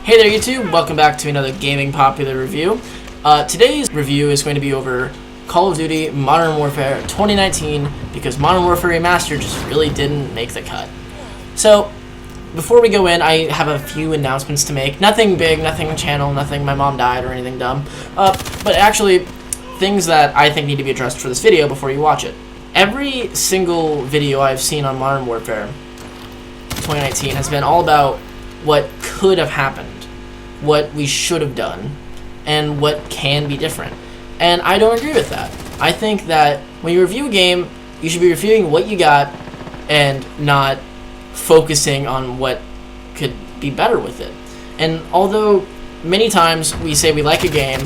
Hey there YouTube, welcome back to another gaming popular review. Today's review is going to be over Call of Duty Modern Warfare 2019 because Modern Warfare Remastered just really didn't make the cut. So, before we go in, I have a few announcements to make. Nothing big, nothing channel, nothing my mom died or anything dumb. But actually, things that I think need to be addressed for this video before you watch it. Every single video I've seen on Modern Warfare 2019 has been all about what could have happened, what we should have done, and what can be different. And I don't agree with that. I think that when you review a game, you should be reviewing what you got and not focusing on what could be better with it. And although many times we say we like a game,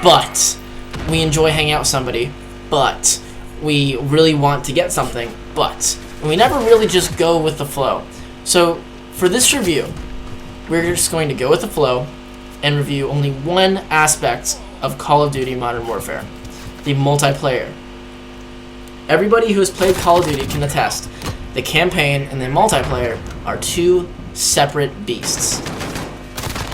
but we enjoy hanging out with somebody, but we really want to get something, but we never really just go with the flow. So for this review, we're just going to go with the flow and review only one aspect of Call of Duty Modern Warfare, the multiplayer. Everybody who has played Call of Duty can attest the campaign and the multiplayer are two separate beasts.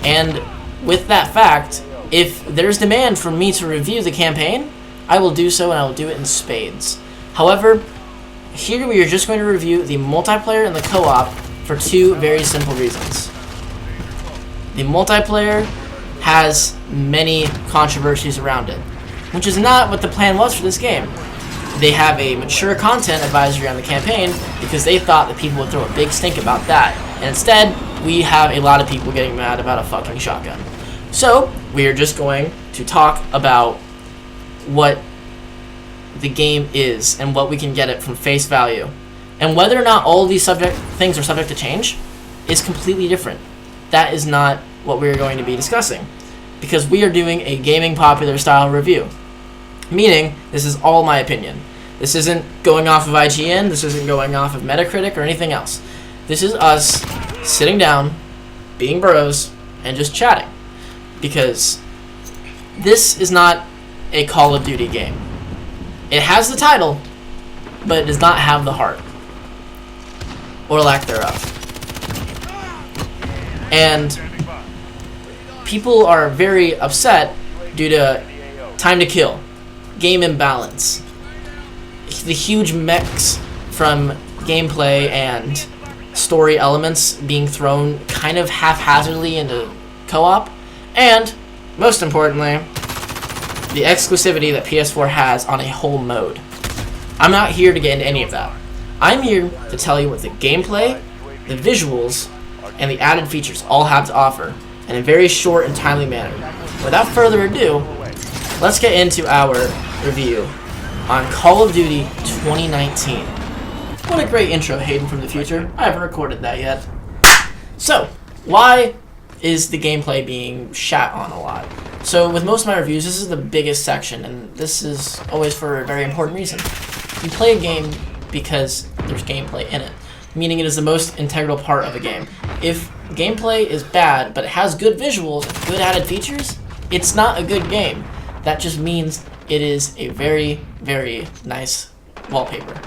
And with that fact, if there's demand for me to review the campaign, I will do so, and I will do it in spades. However, here we are just going to review the multiplayer and the co-op for two very simple reasons. The multiplayer has many controversies around it, which is not what the plan was for this game. They have a mature content advisory on the campaign because they thought that people would throw a big stink about that, and instead, we have a lot of people getting mad about a fucking shotgun. So, we are just going to talk about what the game is and what we can get it from face value. And whether or not all of these things are subject to change is completely different. That is not what we're going to be discussing, because we are doing a gaming popular style review. Meaning, this is all my opinion. This isn't going off of IGN, this isn't going off of Metacritic or anything else. This is us sitting down, being bros, and just chatting. Because this is not a Call of Duty game. It has the title, but it does not have the heart. Or lack thereof. And people are very upset due to time to kill, game imbalance, the huge mix from gameplay and story elements being thrown kind of haphazardly into co-op, and most importantly, the exclusivity that PS4 has on a whole mode. I'm not here to get into any of that. I'm here to tell you what the gameplay, the visuals, and the added features all have to offer in a very short and timely manner. Without further ado, let's get into our review on Call of Duty 2019. What a great intro, Hayden from the future. I haven't recorded that yet. So, why is the gameplay being shat on a lot? So, with most of my reviews, this is the biggest section, and this is always for a very important reason. You play a game because there's gameplay in it, meaning it is the most integral part of a game. If gameplay is bad, but it has good visuals and good added features, it's not a good game. That just means it is a very, very nice wallpaper.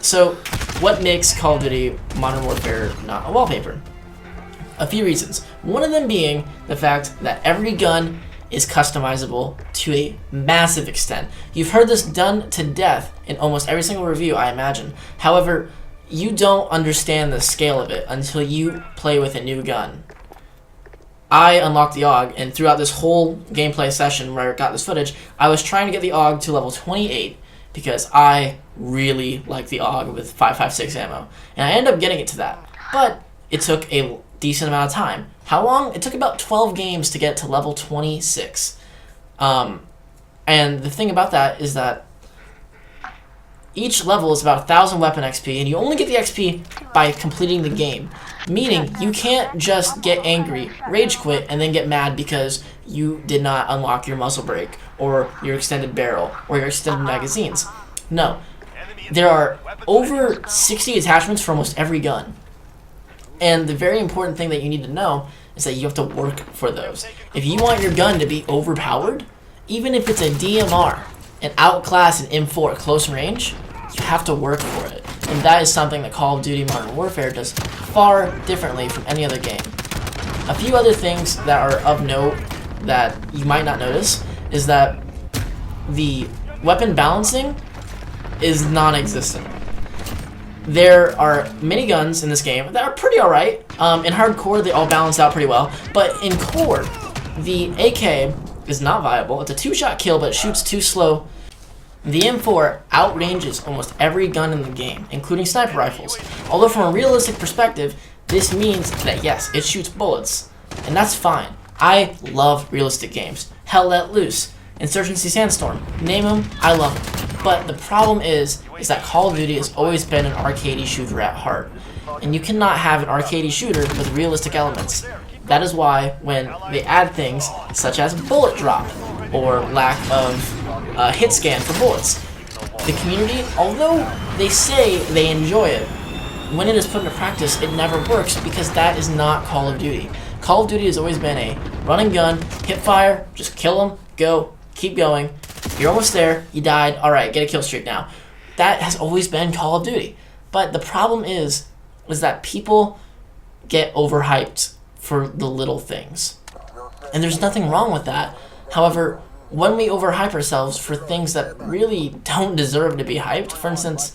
So, what makes Call of Duty Modern Warfare not a wallpaper? A few reasons. One of them being the fact that every gun is customizable to a massive extent. You've heard this done to death in almost every single review, I imagine. However, you don't understand the scale of it until you play with a new gun. I unlocked the AUG, and throughout this whole gameplay session where I got this footage, I was trying to get the AUG to level 28 because I really like the AUG with 5.56 ammo. And I ended up getting it to that. But it took a decent amount of time. How long? It took about 12 games to get to level 26. And the thing about that is that each level is about 1,000 weapon XP, and you only get the XP by completing the game. Meaning, you can't just get angry, rage quit, and then get mad because you did not unlock your muzzle brake, or your extended barrel, or your extended magazines. No. There are over 60 attachments for almost every gun. And the very important thing that you need to know is that you have to work for those. If you want your gun to be overpowered, even if it's a DMR, an outclass an M4 at close range, you have to work for it. And that is something that Call of Duty Modern Warfare does far differently from any other game. A few other things that are of note that you might not notice is that the weapon balancing is non-existent. There are miniguns in this game that are pretty alright. In hardcore, they all balance out pretty well. But in core, the AK is not viable. It's a 2-shot kill, but it shoots too slow. The M4 outranges almost every gun in the game, including sniper rifles. Although from a realistic perspective, this means that yes, it shoots bullets. And that's fine. I love realistic games. Hell Let Loose, Insurgency Sandstorm, name them, I love them. But the problem is that Call of Duty has always been an arcadey shooter at heart. And you cannot have an arcadey shooter with realistic elements. That is why when they add things such as bullet drop or lack of hit scan for bullets, the community, although they say they enjoy it, when it is put into practice, it never works because that is not Call of Duty. Call of Duty has always been a run and gun, hip fire, just kill them, go, keep going. You're almost there, you died, alright, get a kill streak now. That has always been Call of Duty. But the problem is that people get overhyped for the little things. And there's nothing wrong with that. However, when we overhype ourselves for things that really don't deserve to be hyped, for instance,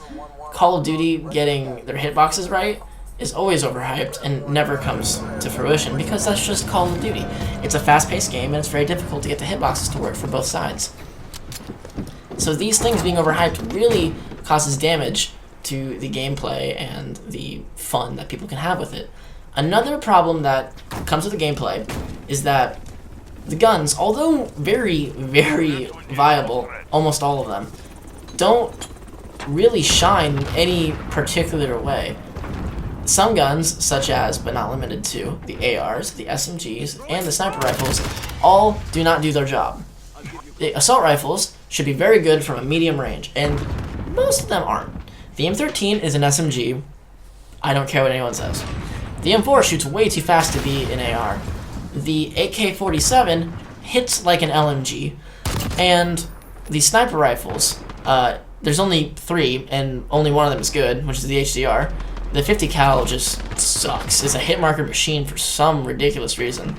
Call of Duty getting their hitboxes right is always overhyped and never comes to fruition because that's just Call of Duty. It's a fast-paced game and it's very difficult to get the hitboxes to work for both sides. So these things being overhyped really causes damage to the gameplay and the fun that people can have with it. Another problem that comes with the gameplay is that the guns, although very, very viable, almost all of them, don't really shine in any particular way. Some guns, such as, but not limited to, the ARs, the SMGs, and the sniper rifles, all do not do their job. The assault rifles should be very good from a medium range, and most of them aren't. The M13 is an SMG. I don't care what anyone says. The M4 shoots way too fast to be an AR. The AK-47 hits like an LMG, and the sniper rifles, there's only 3, and only one of them is good, which is the HDR. The 50 cal just sucks. It's a hit marker machine for some ridiculous reason.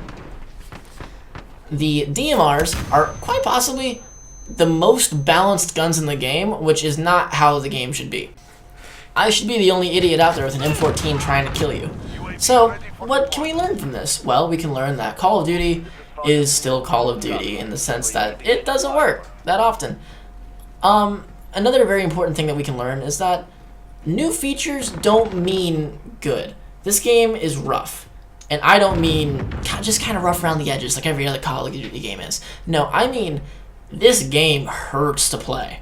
The DMRs are quite possibly the most balanced guns in the game, which is not how the game should be. I should be the only idiot out there with an M14 trying to kill you. So, what can we learn from this? Well, we can learn that Call of Duty is still Call of Duty in the sense that it doesn't work that often. Another very important thing that we can learn is that new features don't mean good. This game is rough. And I don't mean just kind of rough around the edges like every other Call of Duty game is. No, I mean this game hurts to play.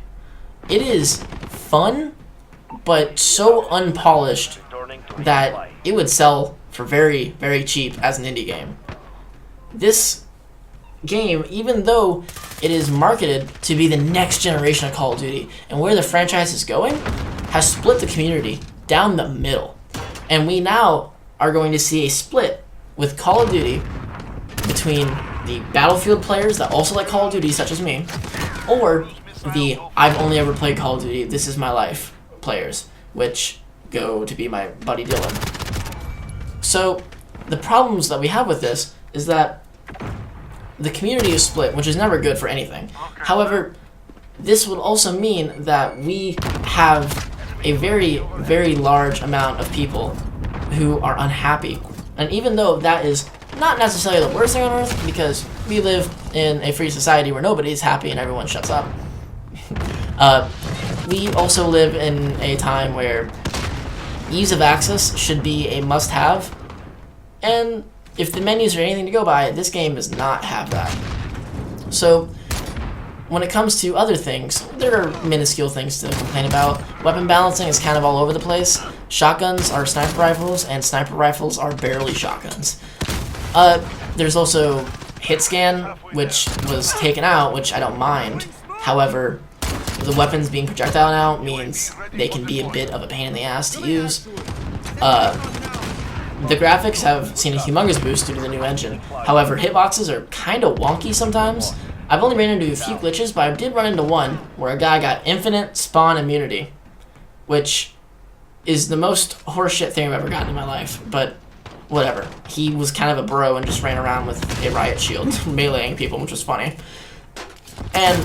It is fun, but so unpolished that it would sell for very, very cheap as an indie game. This game, even though it is marketed to be the next generation of Call of Duty and where the franchise is going, has split the community down the middle. And we now are going to see a split with Call of Duty between the Battlefield players that also like Call of Duty, such as me, or the I've only ever played Call of Duty, this is my life players, which go to be my buddy Dylan. So the problems that we have with this is that the community is split, which is never good for anything. However, this would also mean that we have a very, very large amount of people who are unhappy. And even though that is not necessarily the worst thing on earth, because we live in a free society where nobody is happy and everyone shuts up, we also live in a time where ease of access should be a must-have, and if the menus are anything to go by, this game does not have that. So when it comes to other things, there are minuscule things to complain about. Weapon balancing is kind of all over the place. Shotguns are sniper rifles, and sniper rifles are barely shotguns. There's also hit scan, which was taken out, which I don't mind. However, the weapons being projectile now means they can be a bit of a pain in the ass to use. The graphics have seen a humongous boost due to the new engine. However, hitboxes are kind of wonky sometimes. I've only ran into a few glitches, but I did run into one where a guy got infinite spawn immunity, which is the most horseshit thing I've ever gotten in my life. But whatever. He was kind of a bro and just ran around with a riot shield, meleeing people, which was funny. And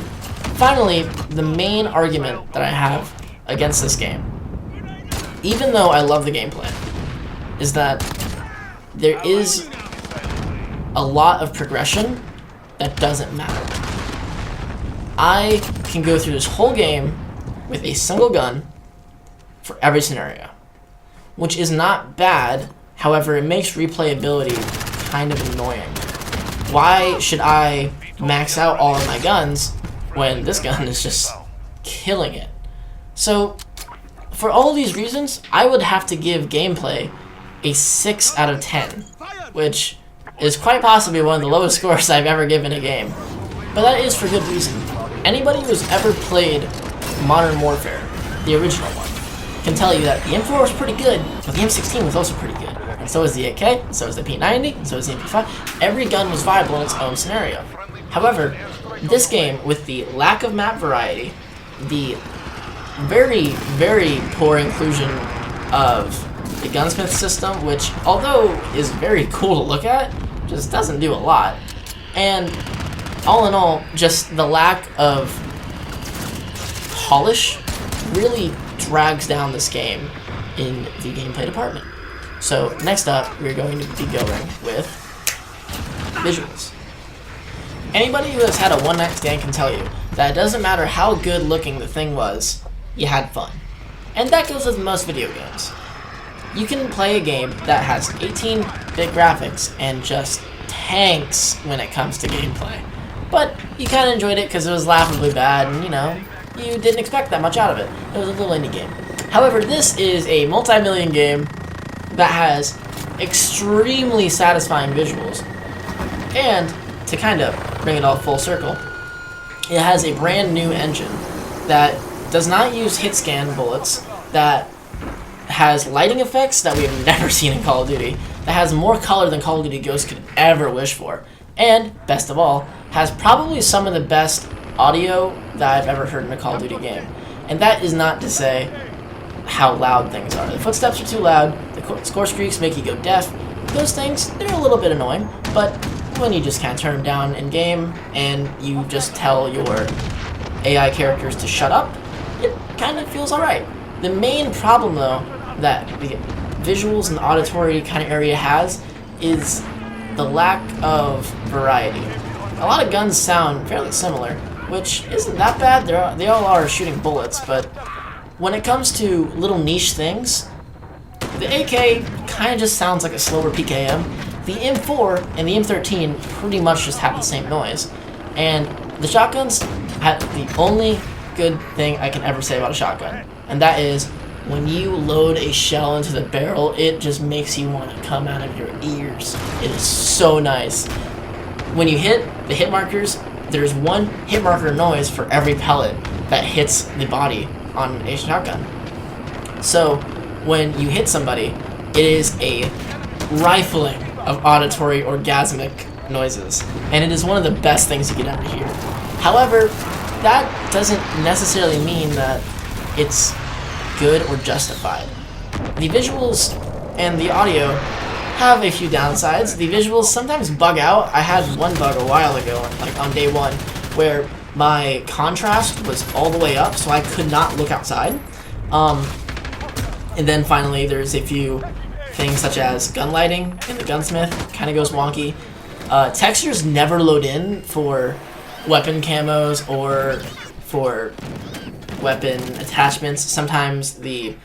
finally, the main argument that I have against this game, even though I love the gameplay, is that there is a lot of progression that doesn't matter. I can go through this whole game with a single gun for every scenario, which is not bad. However, it makes replayability kind of annoying. Why should I max out all of my guns when this gun is just killing it? So, for all these reasons, I would have to give gameplay a 6 out of 10, which is quite possibly one of the lowest scores I've ever given a game. But that is for good reason. Anybody who's ever played Modern Warfare, the original one, can tell you that the M4 was pretty good, but the M16 was also pretty good. And so was the AK, and so was the P90, and so was the MP5. Every gun was viable in its own scenario. However, this game, with the lack of map variety, the very, very poor inclusion of the gunsmith system, which, although is very cool to look at, just doesn't do a lot, and all in all, just the lack of polish really drags down this game in the gameplay department. So next up, we're going to be going with visuals. Anybody who has had a one-night stand can tell you that it doesn't matter how good looking the thing was, you had fun. And that goes with most video games. You can play a game that has 18-bit graphics and just tanks when it comes to gameplay. But you kind of enjoyed it because it was laughably bad and, you know, you didn't expect that much out of it. It was a little indie game. However, this is a multi-million game that has extremely satisfying visuals. And, to kind of bring it all full circle, it has a brand new engine that does not use hit scan bullets, that has lighting effects that we have never seen in Call of Duty, that has more color than Call of Duty Ghosts could ever wish for, and, best of all, has probably some of the best audio that I've ever heard in a Call of Duty game. And that is not to say how loud things are. The footsteps are too loud, the score streaks make you go deaf. Those things, they're a little bit annoying, but when you just kind of turn them down in game and you just tell your AI characters to shut up, it kind of feels alright. The main problem, though, that the visuals and auditory kind of area has is the lack of variety. A lot of guns sound fairly similar, which isn't that bad. They all are shooting bullets, but when it comes to little niche things, the AK kind of just sounds like a slower PKM. The M4 and the M13 pretty much just have the same noise. And the shotguns have the only good thing I can ever say about a shotgun, and that is when you load a shell into the barrel, it just makes you want to come out of your ears. It is so nice. When you hit the hit markers, there's one hit marker noise for every pellet that hits the body on a shotgun. So when you hit somebody, it is a rifling of auditory orgasmic noises, and it is one of the best things you could ever hear. However, that doesn't necessarily mean that it's good or justified. The visuals and the audio have a few downsides. The visuals sometimes bug out. I had one bug a while ago, like on day one, where my contrast was all the way up, so I could not look outside. And then finally, there's a few things such as gun lighting in the gunsmith, kind of goes wonky. Textures never load in for weapon camos or for weapon attachments. Sometimes the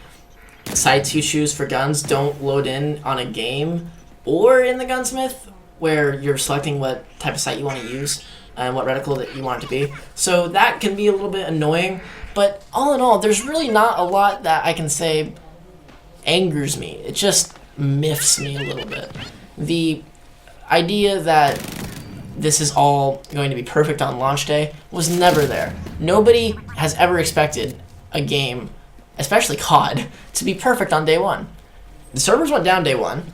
sights you choose for guns don't load in on a game or in the gunsmith, where you're selecting what type of sight you want to use and what reticle that you want it to be. So that can be a little bit annoying, but all in all, there's really not a lot that I can say angers me. It just miffs me a little bit. The idea that this is all going to be perfect on launch day was never there. Nobody has ever expected a game, especially CoD, to be perfect on day one. The servers went down day one,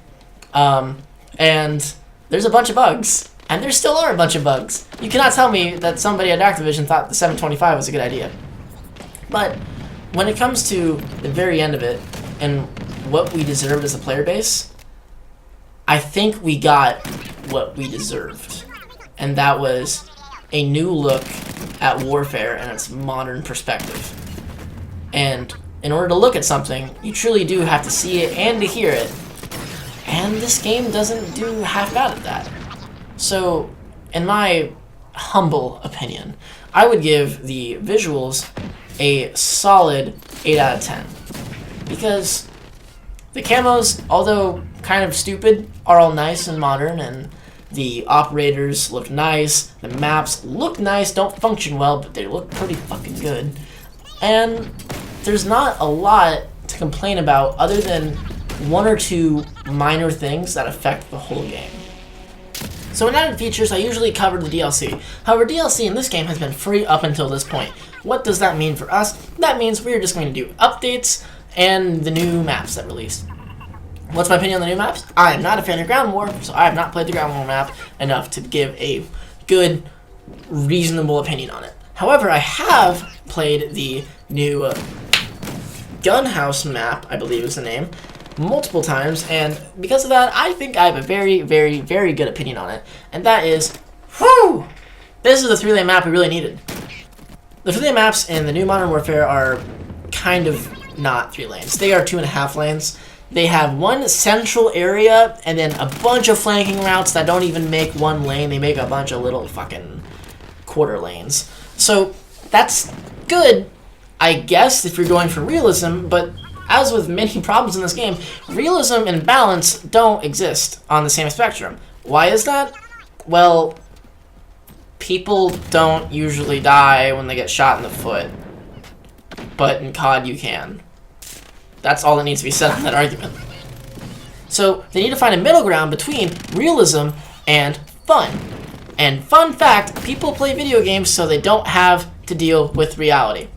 and there's a bunch of bugs, and there still are a bunch of bugs. You cannot tell me that somebody at Activision thought the 725 was a good idea. But when it comes to the very end of it, and what we deserved as a player base, I think we got what we deserved. And that was a new look at warfare and its modern perspective. And in order to look at something, you truly do have to see it and to hear it. And this game doesn't do half bad at that. So, in my humble opinion, I would give the visuals a solid 8 out of 10. Because the camos, although kind of stupid, are all nice and modern, and the operators look nice, the maps look nice, don't function well, but they look pretty fucking good. And there's not a lot to complain about other than one or two minor things that affect the whole game. So in added features, I usually cover the DLC. However, DLC in this game has been free up until this point. What does that mean for us? That means we're just going to do updates and the new maps that released. What's my opinion on the new maps? I am not a fan of Ground War, so I have not played the Ground War map enough to give a good, reasonable opinion on it. However, I have played the new Gunhouse map, I believe is the name, multiple times, and because of that, I think I have a very, very, very good opinion on it, and that is, whew! This is the 3-lane map we really needed. The 3-lane maps in the new Modern Warfare are kind of not 3 lanes. They are 2.5 lanes. They have one central area and then a bunch of flanking routes that don't even make one lane. They make a bunch of little fucking quarter lanes. So that's good, I guess, if you're going for realism, but as with many problems in this game, realism and balance don't exist on the same spectrum. Why is that? Well, people don't usually die when they get shot in the foot, but in CoD you can. That's all that needs to be said on that argument. So they need to find a middle ground between realism and fun. And fun fact, people play video games so they don't have to deal with reality.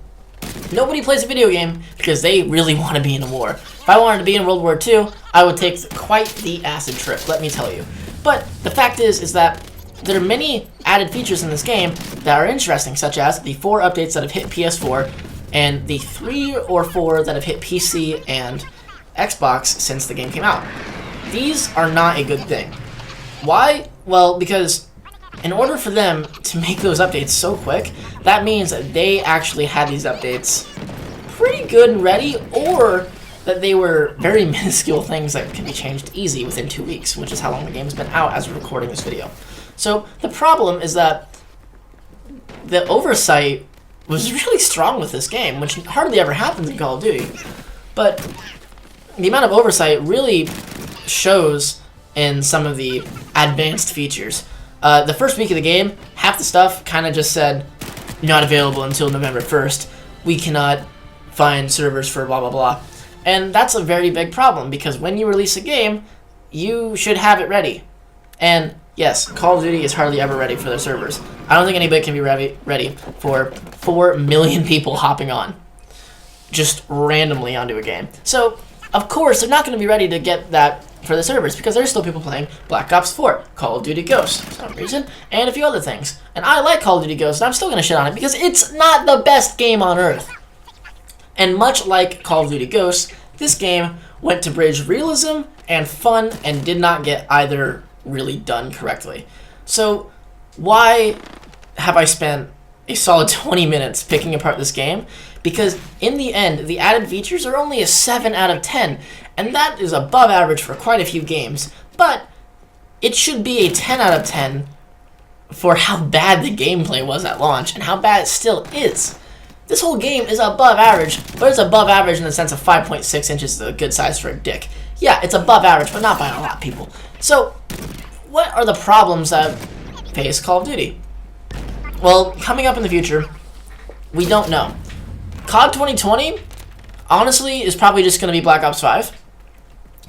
Nobody plays a video game because they really want to be in a war. If I wanted to be in World War II, I would take quite the acid trip, let me tell you. But the fact is that there are many added features in this game that are interesting, such as the 4 updates that have hit PS4 and the 3 or 4 that have hit PC and Xbox since the game came out. These are not a good thing. Why? Well, because in order for them to make those updates so quick, that means that they actually had these updates pretty good and ready, or that they were very minuscule things that can be changed easy within 2 weeks, which is how long the game's been out as we're recording this video. So the problem is that the oversight was really strong with this game, which hardly ever happens in Call of Duty. But the amount of oversight really shows in some of the advanced features. The first week of the game, half the stuff kind of just said, not available until November 1st. We cannot find servers for blah, blah, blah. And that's a very big problem, because when you release a game, you should have it ready. And yes, Call of Duty is hardly ever ready for their servers. I don't think anybody can be ready for 4 million people hopping on just randomly onto a game. So, of course, they're not going to be ready to get that for the servers, because there's still people playing Black Ops 4, Call of Duty Ghosts, for some reason, and a few other things. And I like Call of Duty Ghosts, and I'm still going to shit on it, because it's not the best game on Earth. And much like Call of Duty Ghosts, this game went to bridge realism and fun, and did not get either really done correctly. So, why have I spent a solid 20 minutes picking apart this game? Because in the end, the added features are only a 7 out of 10, and that is above average for quite a few games, but it should be a 10 out of 10 for how bad the gameplay was at launch, and how bad it still is. This whole game is above average, but it's above average in the sense of 5.6 inches is a good size for a dick. Yeah, it's above average, but not by a lot, people. So, what are the problems that face Call of Duty? Well, coming up in the future, we don't know. CoD 2020, honestly, is probably just going to be Black Ops 5.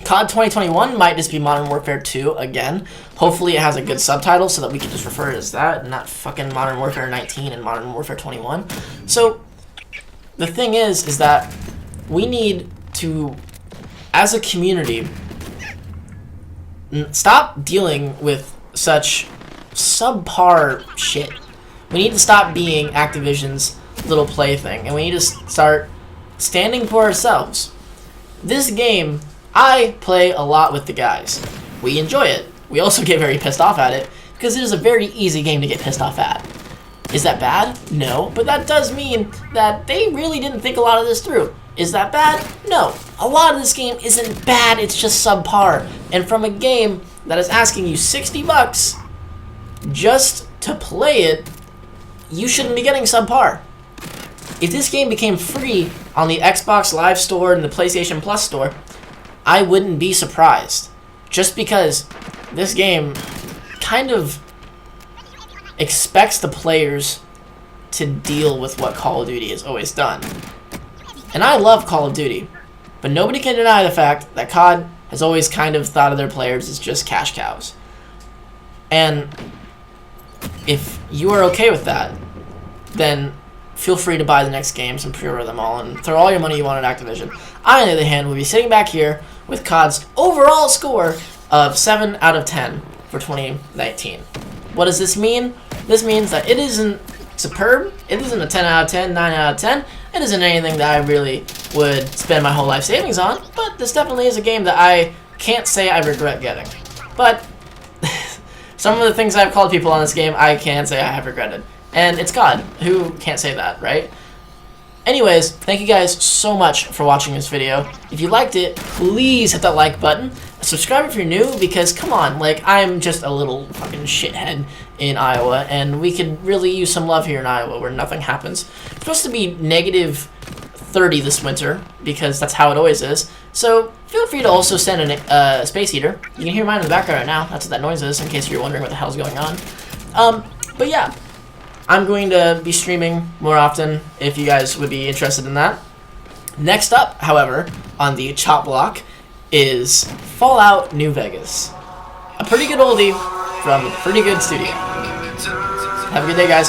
CoD 2021 might just be Modern Warfare 2 again. Hopefully it has a good subtitle so that we can just refer to it as that, and not fucking Modern Warfare 19 and Modern Warfare 21. So, the thing is that we need to, as a community, stop dealing with such subpar shit. We need to stop being Activision's little plaything, and we need to start standing for ourselves. This game, I play a lot with the guys. we enjoy it. We also get very pissed off at it because it is a very easy game to get pissed off at. Is that bad? No, but that does mean that they really didn't think a lot of this through. Is that bad? No. A lot of this game isn't bad, it's just subpar. And from a game that is asking you $60 just to play it, you shouldn't be getting subpar. If this game became free on the Xbox Live Store and the PlayStation Plus Store, I wouldn't be surprised. Just because this game kind of expects the players to deal with what Call of Duty has always done. And I love Call of Duty, but nobody can deny the fact that CoD has always kind of thought of their players as just cash cows. And if you are okay with that, then feel free to buy the next games and pre-order them all and throw all your money you want at Activision. I, on the other hand, will be sitting back here with CoD's overall score of 7 out of 10 for 2019. What does this mean? This means that it isn't superb, it isn't a 10 out of 10, 9 out of 10, it isn't anything that I really would spend my whole life savings on, but this definitely is a game that I can't say I regret getting. But some of the things I've called people on this game, I can say I have regretted. And it's CoD. Who can't say that, right? Anyways, thank you guys so much for watching this video. If you liked it, please hit that like button. Subscribe if you're new, because come on, like, I'm just a little fucking shithead in Iowa, and we could really use some love here in Iowa where nothing happens. It's supposed to be negative 30 this winter, because that's how it always is. So feel free to also send a space heater. You can hear mine in the background right now. That's what that noise is, in case you're wondering what the hell's going on. But yeah, I'm going to be streaming more often if you guys would be interested in that. Next up, however, on the chop block is Fallout New Vegas. A pretty good oldie from a pretty good studio. Have a good day, guys.